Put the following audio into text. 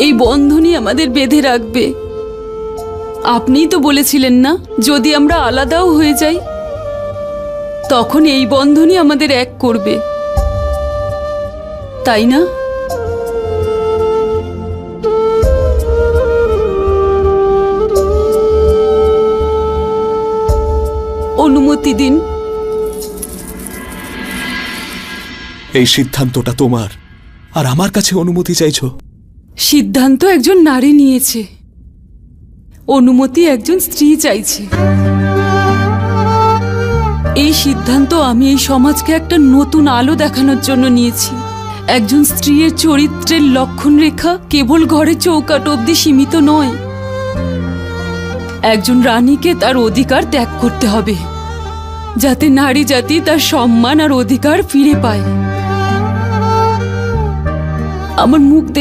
এই বন্ধনই আমাদের বেঁধে রাখবে। আপনিই তো বলেছিলেন না, যদি আমরা আলাদাও হয়ে যাই তখন এই বন্ধনই আমাদের এক করবে, তাই না? অনুমতি দিন। এই সিদ্ধান্তটা তোমার, আর আমার কাছে অনুমতি চাইছো? সিদ্ধান্ত একজন নারী নিয়েছে, অনুমতি একজন স্ত্রী চাইছে। এই সিদ্ধান্ত আমি এই সমাজকে একটা নতুন আলো দেখানোর জন্য নিয়েছি। একজন স্ত্রীর চরিত্রের লক্ষণ রেখা কেবল ঘরে চৌকাঠ অবধি সীমিত নয়। একজন রানীকে তার অধিকার ত্যাগ করতে হবে, যাতে নারী জাতি তার সম্মান আর অধিকার ফিরে পায়। আমার মুখ